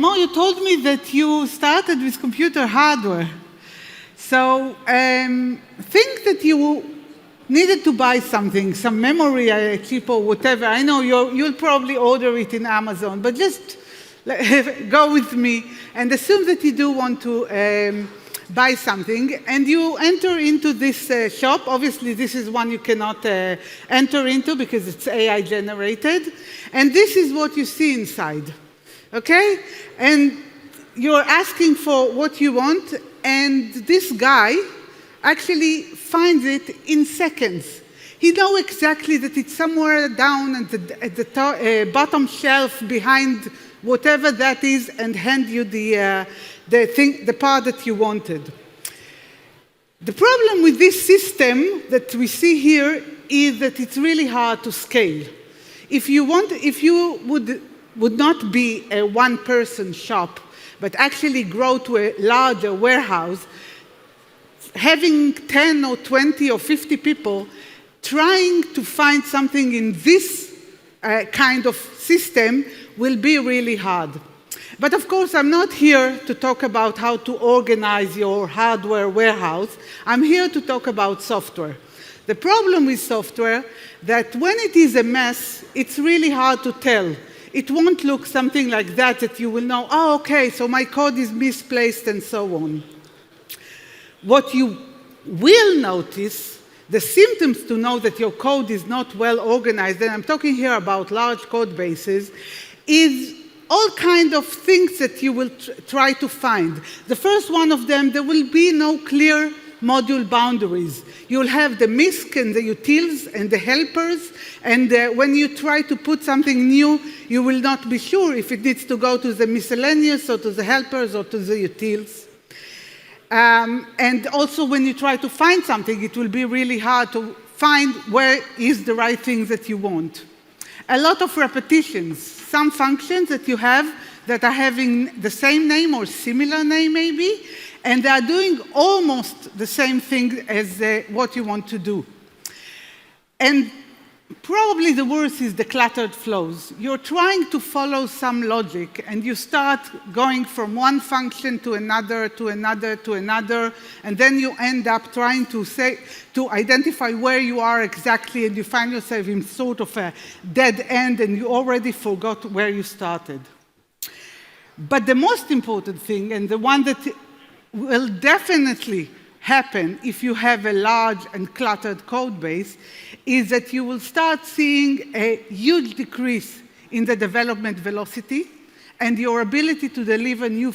Mo, you told me that you started with computer hardware. So think that you needed to buy something, some memory, a chip or whatever. I know you'll probably order it in Amazon, but just go with me and assume that you do want to buy something, and you enter into this shop. Obviously, this is one you cannot enter into because it's AI generated, and this is what you see inside, okay? And you're asking for what you want, and this guy actually finds it in seconds. He knows exactly that it's somewhere down at the bottom shelf behind whatever that is, and hand you the part that you wanted. The problem with this system that we see here is that it's really hard to scale. If you would not be a one-person shop, but actually grow to a larger warehouse, having 10 or 20 or 50 people trying to find something in this kind of system will be really hard. But of course, I'm not here to talk about how to organize your hardware warehouse. I'm here to talk about software. The problem with software, that when it is a mess, it's really hard to tell. It won't look something like that you will know, oh, okay, so my code is misplaced and so on. What you will notice, the symptoms to know that your code is not well organized, and I'm talking here about large code bases, is all kinds of things that you will try to find. The first one of them, there will be no clear module boundaries. You'll have the MISC and the utils and the helpers, and when you try to put something new, you will not be sure if it needs to go to the miscellaneous or to the helpers or to the utils. And also when you try to find something, it will be really hard to find where is the right thing that you want. A lot of repetitions. Some functions that you have that are having the same name or similar name maybe, and they are doing almost the same thing as what you want to do. And probably the worst is the cluttered flows. You're trying to follow some logic, and you start going from one function to another, to another, to another, and then you end up trying to identify where you are exactly, and you find yourself in sort of a dead end, and you already forgot where you started. But the most important thing, and the one that will definitely happen if you have a large and cluttered code base, is that you will start seeing a huge decrease in the development velocity, and your ability to deliver new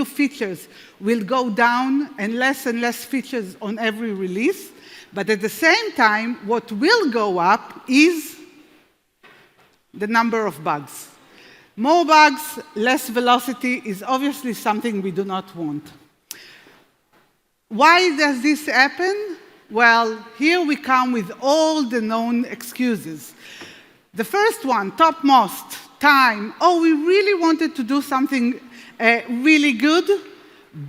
features will go down, and less features on every release. But at the same time, what will go up is the number of bugs. More bugs, less velocity is obviously something we do not want. Why does this happen? Well, here we come with all the known excuses. The first one, topmost, time. Oh, we really wanted to do something really good,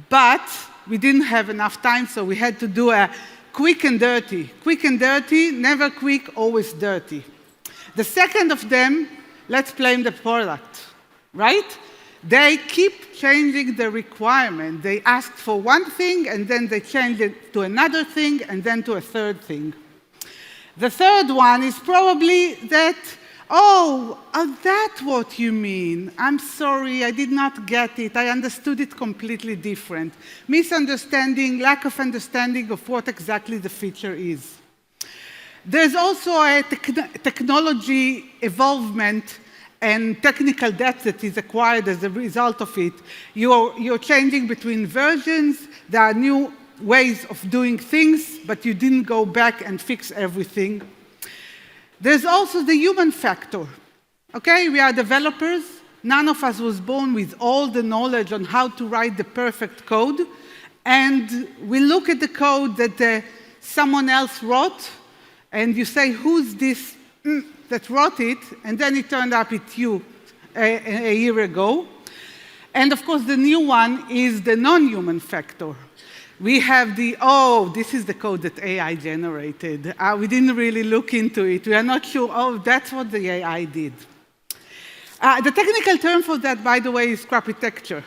but we didn't have enough time, so we had to do a quick and dirty. Quick and dirty, never quick, always dirty. The second of them, let's blame the product, right? They keep changing the requirement. They ask for one thing, and then they change it to another thing, and then to a third thing. The third one is probably that, that's what you mean. I'm sorry, I did not get it. I understood it completely different. Misunderstanding, lack of understanding of what exactly the feature is. There's also a technology evolvement and technical debt that is acquired as a result of it. You're changing between versions. There are new ways of doing things, but you didn't go back and fix everything. There's also the human factor. Okay, we are developers. None of us was born with all the knowledge on how to write the perfect code. And we look at the code that someone else wrote, and you say, who's this that wrote it, and then it turned up it's you a year ago. And of course, the new one is the non-human factor. We have this is the code that AI generated. We didn't really look into it. We are not sure, that's what the AI did. The technical term for that, by the way, is crapitecture.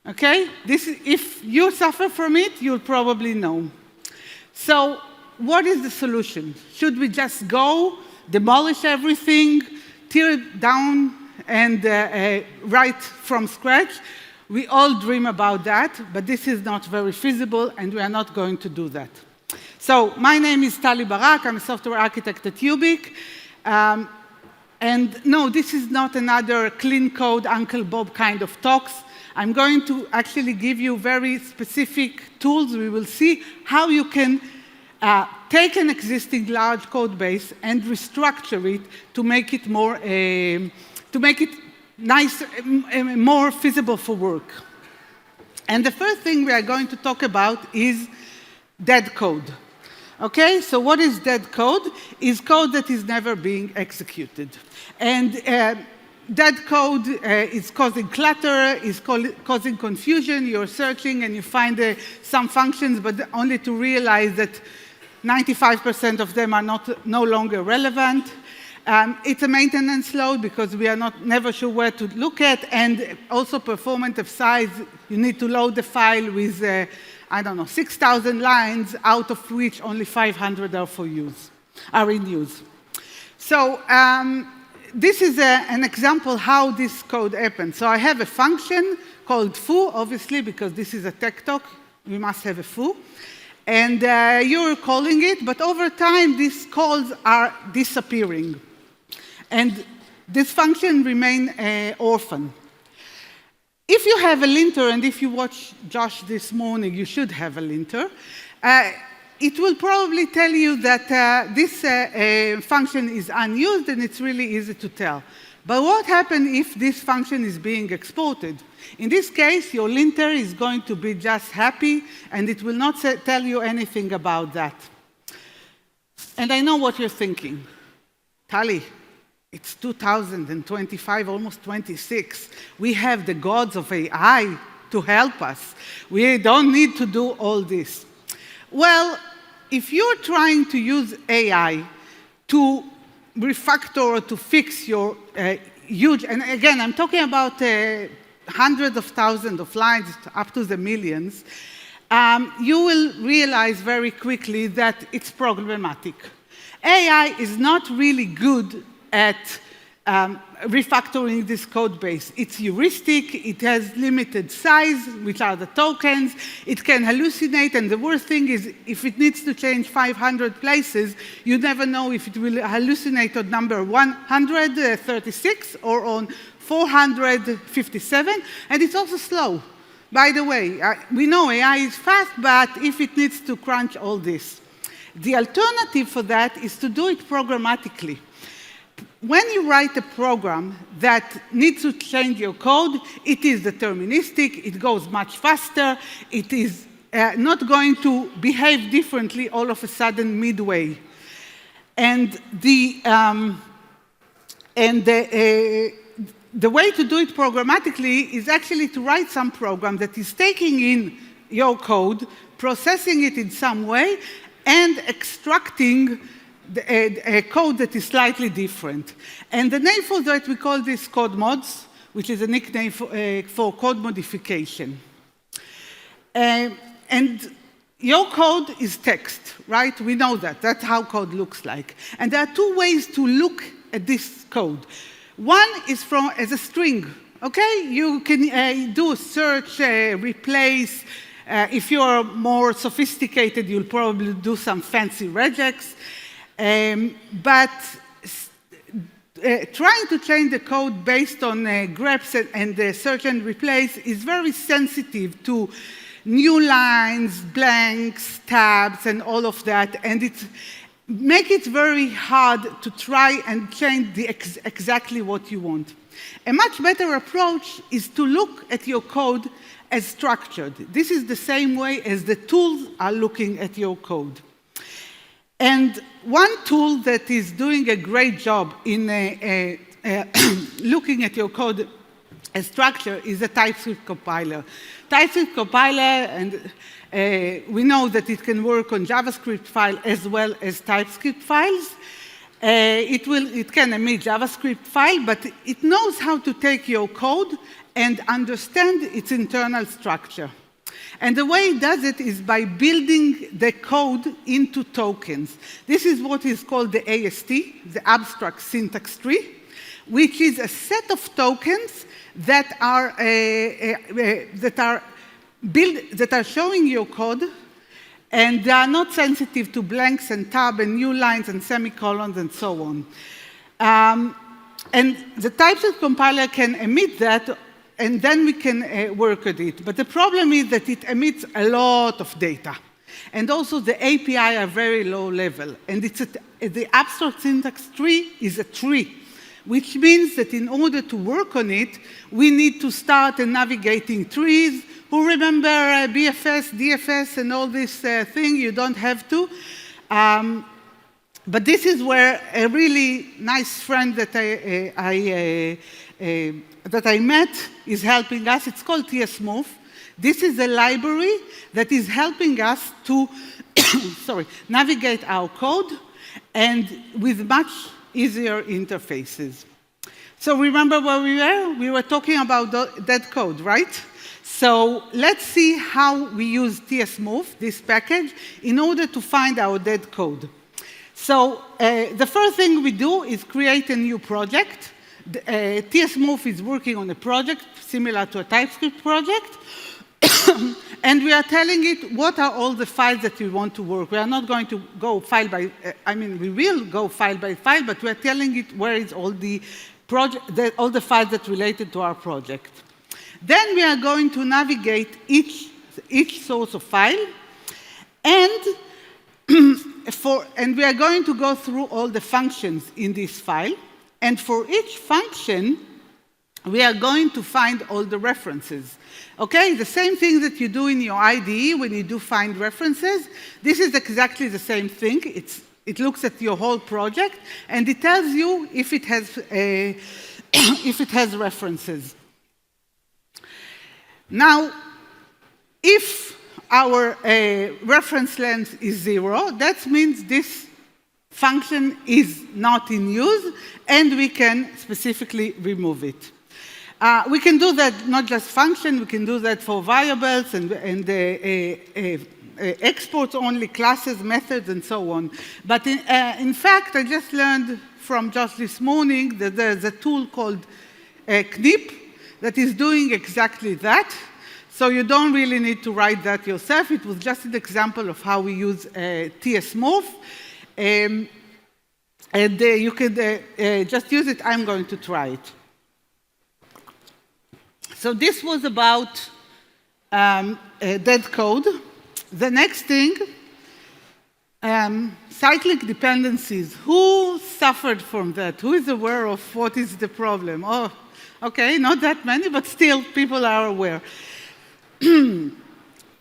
Okay? If you suffer from it, you'll probably know. So what is the solution? Should we just go, demolish everything, tear it down, and write from scratch? We all dream about that, but this is not very feasible, and we are not going to do that. So my name is Barak. I'm a software architect at Ubiq. And no, this is not another clean code Uncle Bob kind of talks. I'm going to actually give you very specific tools. We will see how you can take an existing large code base and restructure it to make it more nice, more feasible for work. And the first thing we are going to talk about is dead code. Okay, so what is dead code? Is code that is never being executed. And dead code is causing clutter, is causing confusion. You're searching and you find some functions, but only to realize that 95% of them are no longer relevant. It's a maintenance load because we are never sure where to look at, and also performance of size. You need to load the file with, I don't know, 6,000 lines, out of which only 500 are in use. So this is an example how this code happens. So I have a function called foo, obviously, because this is a tech talk. We must have a foo. And you're calling it, but over time, these calls are disappearing. And this function remains orphan. If you have a linter, and if you watch Josh this morning, you should have a linter, it will probably tell you that this function is unused, and it's really easy to tell. But what happens if this function is being exported? In this case, your linter is going to be just happy, and it will not tell you anything about that. And I know what you're thinking. Tali, it's 2025, almost 26. We have the gods of AI to help us. We don't need to do all this. Well, if you're trying to use AI to refactor or to fix your huge, and again, I'm talking about hundreds of thousands of lines, up to the millions, you will realize very quickly that it's problematic. AI is not really good at refactoring this code base. It's heuristic, it has limited size, which are the tokens, it can hallucinate, and the worst thing is if it needs to change 500 places, you never know if it will hallucinate on number 136 or on 457, and it's also slow. By the way, we know AI is fast, but if it needs to crunch all this. The alternative for that is to do it programmatically. When you write a program that needs to change your code, it is deterministic, it goes much faster, it is not going to behave differently all of a sudden midway. And the way to do it programmatically is actually to write some program that is taking in your code, processing it in some way, and extracting a code that is slightly different. And the name for that, we call this code mods, which is a nickname for code modification. And your code is text, right? We know that. That's how code looks like. And there are two ways to look at this code. One is as a string, okay? You can do a search, replace. If you're more sophisticated, you'll probably do some fancy regex. But trying to change the code based on greps and search and replace is very sensitive to new lines, blanks, tabs, and all of that, and it makes it very hard to try and change exactly what you want. A much better approach is to look at your code as structured. This is the same way as the tools are looking at your code. And one tool that is doing a great job in looking at your code as structure is a TypeScript compiler. TypeScript compiler, and we know that it can work on JavaScript file as well as TypeScript files. It can emit JavaScript file, but it knows how to take your code and understand its internal structure. And the way it does it is by building the code into tokens. This is what is called the AST, the Abstract Syntax Tree, which is a set of tokens that are showing your code, and they are not sensitive to blanks and tab and new lines and semicolons and so on. And the TypeScript compiler can emit that, and then we can work at it. But the problem is that it emits a lot of data. And also the API are very low level. And the abstract syntax tree is a tree, which means that in order to work on it, we need to start navigating trees. Who remember BFS, DFS, and all this thing? You don't have to. But this is where a really nice friend that I met is helping us. It's called tsmooth. This is a library that is helping us to navigate our code and with much easier interfaces. So remember where we were? We were talking about that code, right? So let's see how we use tsmooth, this package, in order to find our dead code. So the first thing we do is create a new project. tsmooth is working on a project similar to a TypeScript project. And we are telling it what are all the files that we want to work. We are not going to go file by, we will go file by file, but we are telling it where is all the files that related to our project. Then we are going to navigate each source of file, and we are going to go through all the functions in this file. And for each function, we are going to find all the references. Okay, the same thing that you do in your IDE when you do find references. This is exactly the same thing. It looks at your whole project, and it tells you if it has references. Now, if our reference length is 0, that means this function is not in use, and we can specifically remove it. We can do that not just function, we can do that for variables and exports only, classes, methods, and so on. But in fact, I just learned from just this morning that there's a tool called Knip that is doing exactly that. So you don't really need to write that yourself. It was just an example of how we use tsmooth. And you could just use it. I'm going to try it. So this was about dead code. The next thing, cyclic dependencies. Who suffered from that? Who is aware of what is the problem? Oh, okay, not that many, but still people are aware.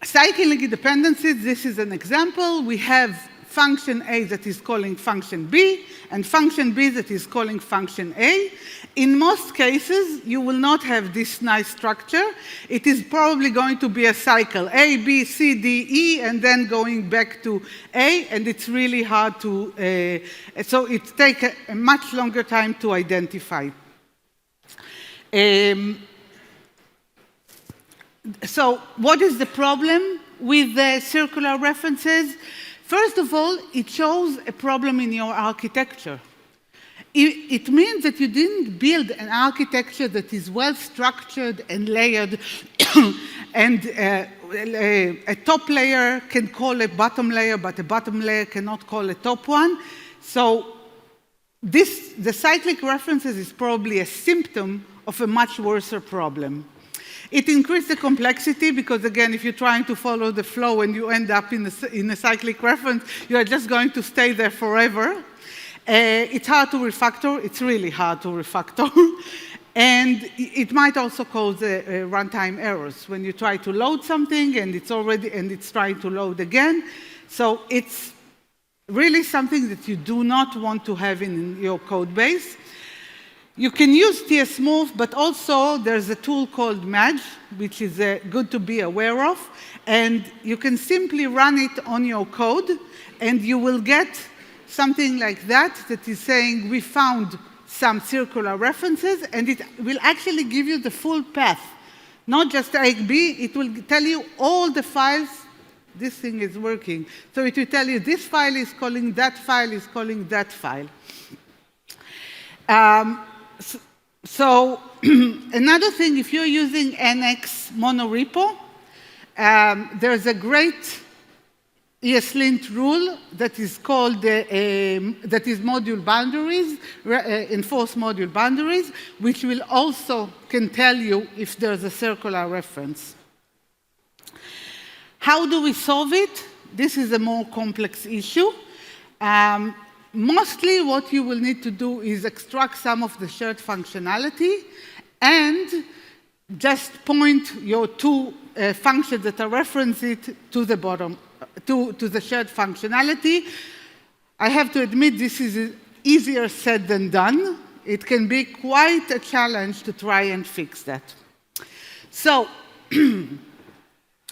Cyclic dependencies, this is an example. We have function A that is calling function B, and function B that is calling function A. In most cases, you will not have this nice structure. It is probably going to be a cycle, A, B, C, D, E, and then going back to A, and it's really hard to, so it takes a much longer time to identify. So what is the problem with the circular references? First of all, it shows a problem in your architecture. It means that you didn't build an architecture that is well-structured and layered, and a top layer can call a bottom layer, but a bottom layer cannot call a top one. So the cyclic references is probably a symptom of a much worse problem. It increased the complexity because, again, if you're trying to follow the flow and you end up in a cyclic reference, you are just going to stay there forever. It's hard to refactor. It's really hard to refactor. And it might also cause runtime errors when you try to load something and it's trying to load again. So it's really something that you do not want to have in your code base. You can use tsmooth, but also there's a tool called Madge, which is good to be aware of. And you can simply run it on your code, and you will get something like that, that is saying we found some circular references, and it will actually give you the full path. Not just A, B, it will tell you all the files. This thing is working. So it will tell you this file is calling that file is calling that file. So another thing, if you're using NX monorepo, there's a great ESLint rule that is called that is module boundaries, enforce module boundaries, which will also can tell you if there's a circular reference. How do we solve it? This is a more complex issue. Mostly what you will need to do is extract some of the shared functionality and just point your two functions that are referenced to the bottom, to the shared functionality. I have to admit this is easier said than done. It can be quite a challenge to try and fix that. So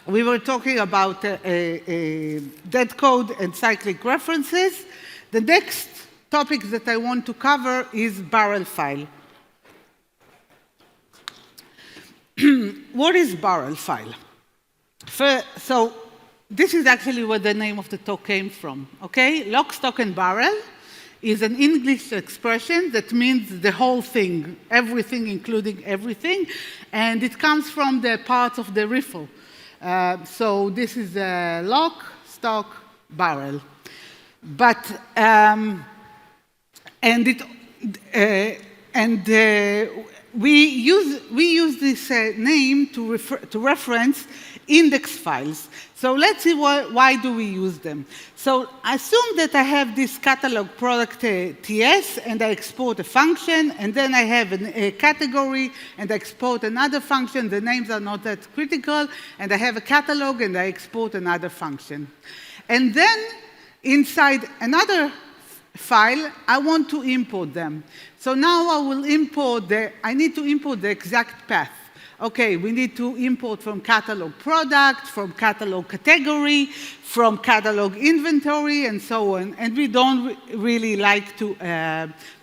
we were talking about dead code and cyclic references. The next topic that I want to cover is barrel file. What is barrel file? So this is actually where the name of the talk came from. Okay, lock, stock, and barrel is an English expression that means the whole thing, everything, including everything, and it comes from the parts of the riffle. So this is a lock, stock, barrel. But we use this name to reference index files. So let's see why do we use them. So assume that I have this catalog product TS, and I export a function, and then I have a category, and I export another function. The names are not that critical, and I have a catalog, and I export another function. And then inside another file, I want to import them. So now I need to import the exact path. Okay, we need to import from catalog product, from catalog category, from catalog inventory, and so on. And we don't really like to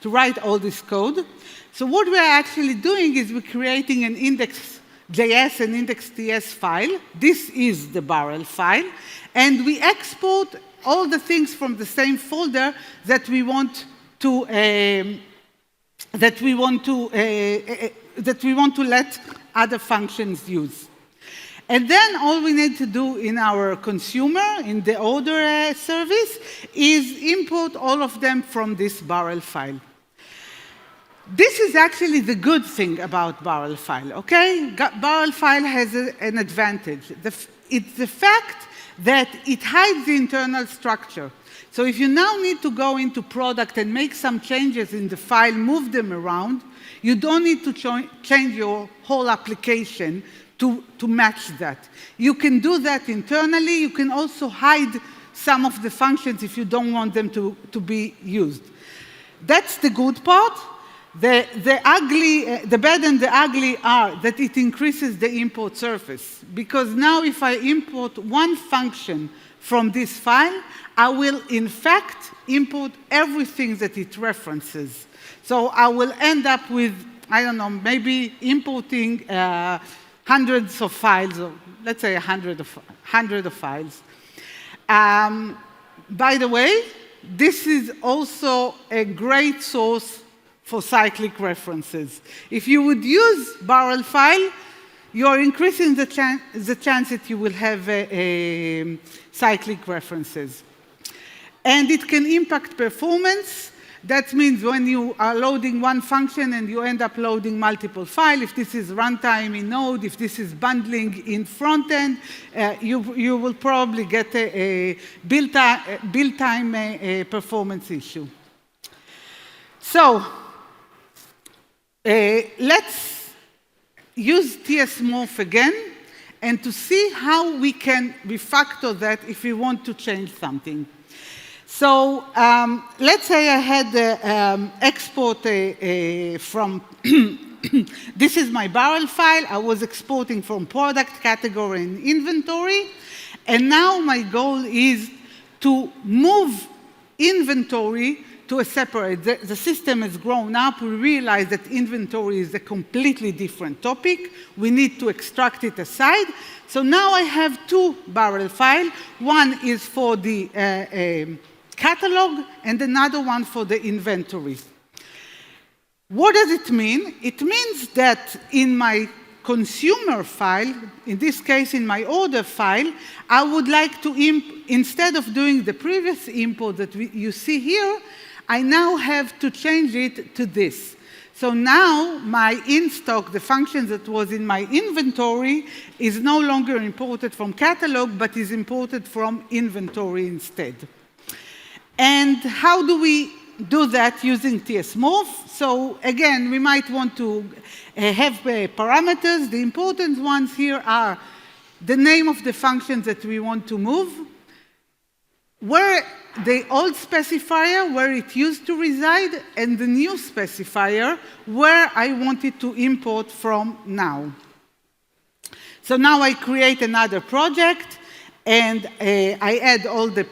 write all this code. So what we're actually doing is we're creating an index.js and index.ts file. This is the barrel file. And we export all the things from the same folder that we want to let other functions use. And then all we need to do in our consumer, in the order service, is import all of them from this barrel file. This is actually the good thing about barrel file, okay? Barrel file has an advantage. It's the fact that it hides the internal structure. So if you now need to go into product and make some changes in the file, move them around, you don't need to change your whole application to match that. You can do that internally. You can also hide some of the functions if you don't want them to be used. That's the good part. The bad and the ugly are that it increases the import surface. Because now if I import one function from this file, I will in fact import everything that it references. So I will end up with, I don't know, maybe importing hundreds of files, or let's say 100 of files. By the way, this is also a great source for cyclic references. If you would use barrel file, you're increasing the chance that you will have cyclic references. And it can impact performance. That means when you are loading one function and you end up loading multiple files, if this is runtime in Node, if this is bundling in front end, you will probably get a build-time performance issue. So let's use tsmorph again and to see how we can refactor that if we want to change something. So let's say I had export from, this is my barrel file. I was exporting from product, category, and inventory. And now my goal is to move inventory to a separate. The system has grown up. We realize that inventory is a completely different topic. We need to extract it aside. So now I have two barrel files. One is for the catalog and another one for the inventory. What does it mean? It means that in my consumer file, in this case in my order file, I would like to, instead of doing the previous import that you see here, I now have to change it to this. So now my in-stock, the function that was in my inventory, is no longer imported from catalog, but is imported from inventory instead. And how do we do that using tsmorph? So again, we might want to have parameters. The important ones here are the name of the function that we want to move, where the old specifier, where it used to reside, and the new specifier, where I want it to import from now. So now I create another project, and I add all the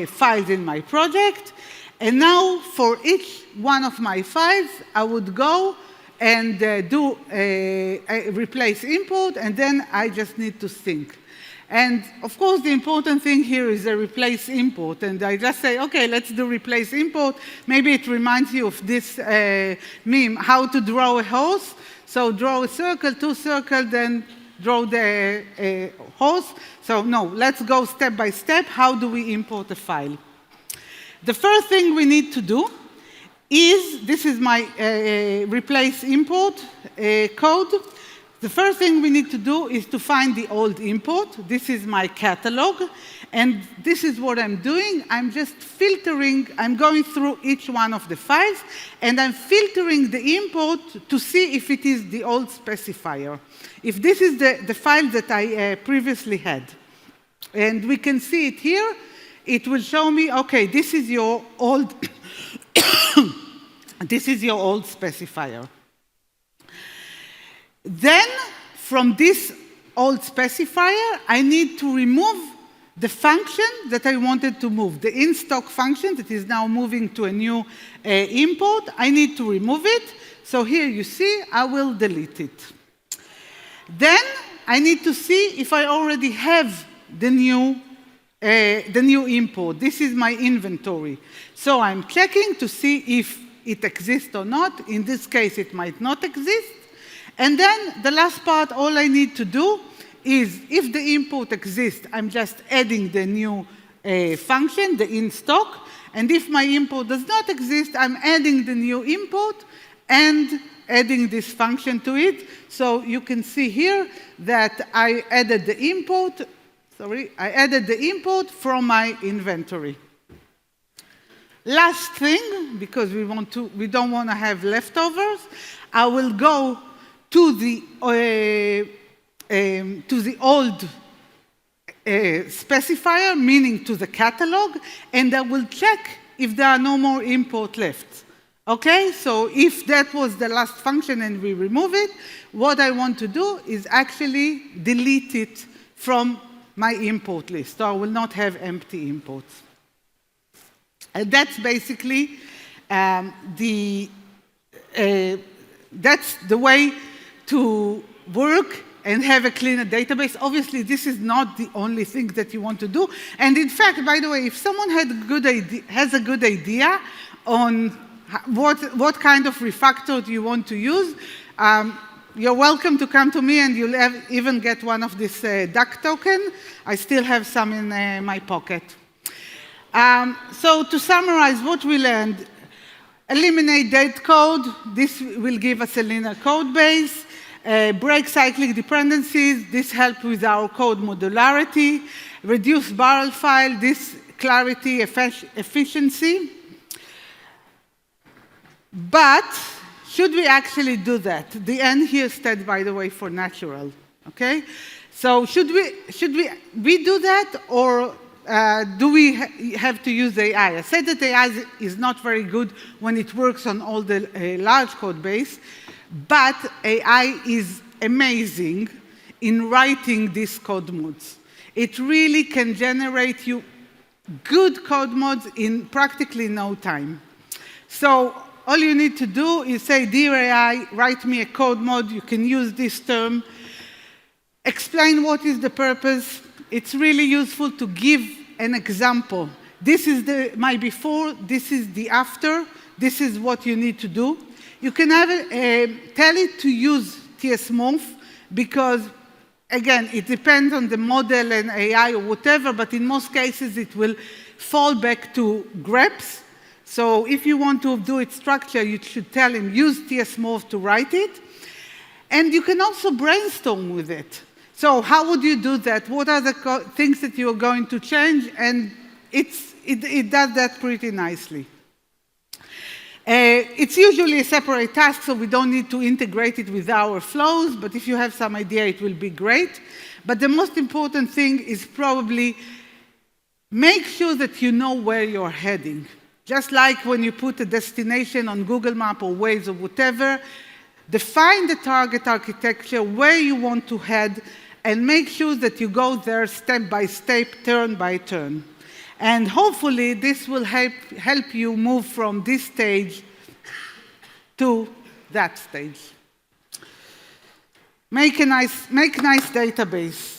files in my project. And now for each one of my files, I would go and do a replace import, and then I just need to sync. And of course, the important thing here is a replace import. And I just say, OK, let's do replace import. Maybe it reminds you of this meme, how to draw a horse. So draw a circle, two circles, then draw the horse. So no, let's go step by step. How do we import a file? The first thing we need to do is, this is my replace import code. The first thing we need to do is to find the old import. This is my catalog. And this is what I'm doing. I'm just filtering. I'm going through each one of the files. And I'm filtering the import to see if it is the old specifier. If this is the file that I previously had. And we can see it here. It will show me, OK, this is your old, this is your old specifier. Then, from this old specifier, I need to remove the function that I wanted to move, the in-stock function that is now moving to a new import. I need to remove it. So here you see, I will delete it. Then, I need to see if I already have the new import. This is my inventory. So I'm checking to see if it exists or not. In this case, it might not exist. And then the last part, all I need to do is, if the import exists, I'm just adding the new function, the in-stock. And if my import does not exist, I'm adding the new import and adding this function to it. So you can see here that I added the import. I added the import from my inventory. Last thing, because we don't want to have leftovers, I will go to the old specifier, meaning to the catalog, and I will check if there are no more import left. OK? So if that was the last function and we remove it, what I want to do is actually delete it from my import list. So I will not have empty imports. And that's basically that's the way to work and have a cleaner database. Obviously, this is not the only thing that you want to do. And in fact, by the way, if someone has a good idea on what kind of refactor you want to use, you're welcome to come to me, and you'll even get one of this duck token. I still have some in my pocket. So to summarize what we learned, eliminate dead code. This will give us a linear code base. Break cyclic dependencies. This helps with our code modularity. Reduce barrel file. This clarity, efficiency. But should we actually do that? The N here stands, by the way, for natural. Okay? So should we do that, or do we have to use AI? I said that AI is not very good when it works on all the large code base, but AI is amazing in writing these code mods. It really can generate you good code mods in practically no time. So all you need to do is say, dear AI, write me a code mod. You can use this term. Explain what is the purpose. It's really useful to give an example. This is my before, this is the after, this is what you need to do. You can tell it to use tsmorph because, again, it depends on the model and AI or whatever, but in most cases it will fall back to greps. So if you want to do it structure, you should tell him use tsmorph to write it. And you can also brainstorm with it. So how would you do that? What are the things that you're going to change? And it does that pretty nicely. It's usually a separate task, so we don't need to integrate it with our flows, but if you have some idea, it will be great. But the most important thing is probably make sure that you know where you're heading. Just like when you put a destination on Google Map or Waze or whatever, define the target architecture, where you want to head, and make sure that you go there step by step, turn by turn. And hopefully, this will help you move from this stage to that stage. Make nice database.